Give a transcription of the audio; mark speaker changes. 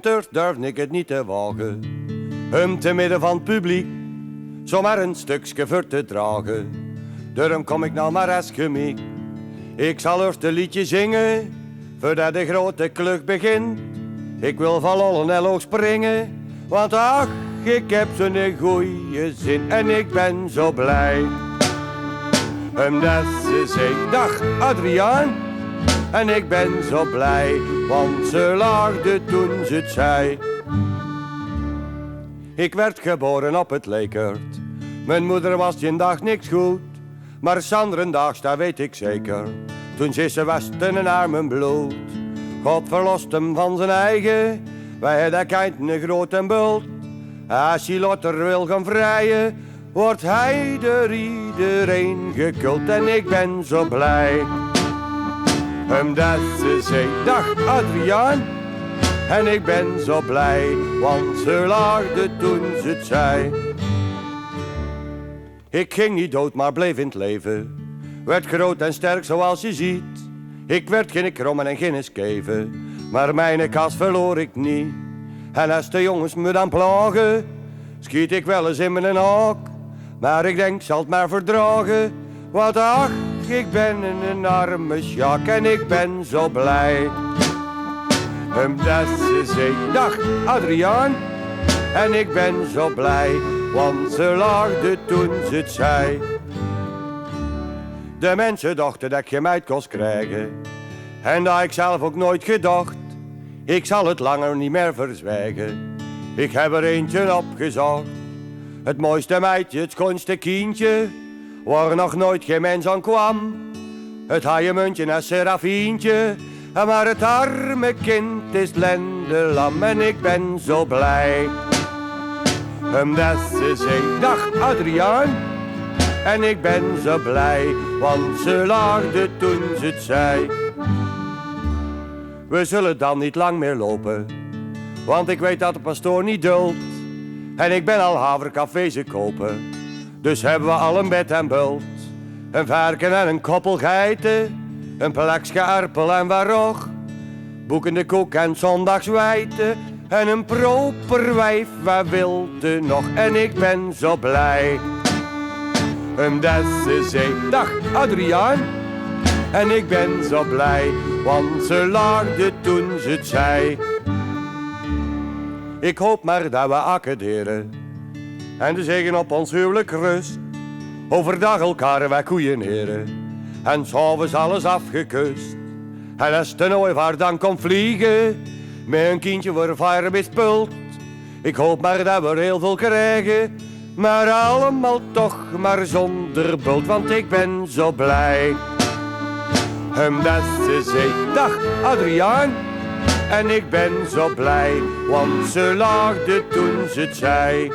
Speaker 1: en durf ik het niet te wagen. Te midden van het publiek, zomaar een stukje voor te dragen. Daarom kom ik nou maar als chemiek. Ik zal eerst een liedje zingen, voordat de grote klug begint. Ik wil van lollen en loog springen, want ach, ik heb zo'n goeie zin en ik ben zo blij. Dat ze zei, dag Adriaan, en ik ben zo blij, want ze lachte toen ze het zei. Ik werd geboren op het Lekert, mijn moeder was die dag niks goed. Maar Sanderendaags, dat weet ik zeker, toen ze wasten een armen bloed. God verlost hem van zijn eigen, wij hebben kind een grote bult. Als hij later wil gaan vrijen, wordt hij door iedereen gekult en ik ben zo blij. Dat ze zei, dag Adriaan, en ik ben zo blij, want ze lachte toen ze het zei. Ik ging niet dood, maar bleef in het leven, werd groot en sterk zoals je ziet. Ik werd geen krommen en geen skeven, maar mijn kas verloor ik niet. En als de jongens me dan plagen, schiet ik wel eens in mijn haak. Maar ik denk, zal het maar verdragen, want ach, ik ben een arme sjaak en ik ben zo blij. Dat ze zei, dag Adriaan, en ik ben zo blij, want ze lachte toen ze het zei. De mensen dachten dat ik je meid kost krijgen, en dat ik zelf ook nooit gedacht. Ik zal het langer niet meer verzwijgen, ik heb er eentje opgezocht. Het mooiste meidje, het schoonste kindje, waar nog nooit geen mens aan kwam. Het haaienmuntje en Serafientje, maar het arme kind is lendelam en ik ben zo blij. Dat ze zei, dag Adriaan, en ik ben zo blij, want ze lachte toen ze het zei. We zullen dan niet lang meer lopen, want ik weet dat de pastoor niet duldt. En ik ben al havercafés kopen, dus hebben we al een bed en bult. Een varken en een koppel geiten, een plakje arpel en waarog. Boekende koek en zondagswijten, en een proper wijf, wat wilde nog? En ik ben zo blij. Dat ze zei, dag Adriaan, en ik ben zo blij, want ze lachte toen ze het zei. Ik hoop maar dat we accederen en de zegen op ons huwelijk rust. Overdag elkaar wij koeieneren en 's avonds alles afgekust. En als de ooievaar dan komt vliegen met een kindje voor varen bespult. Ik hoop maar dat we heel veel krijgen, maar allemaal toch maar zonder bult, want ik ben zo blij. Dat ze zei, dag Adriaan, en ik ben zo blij, want ze lachte toen ze het zei.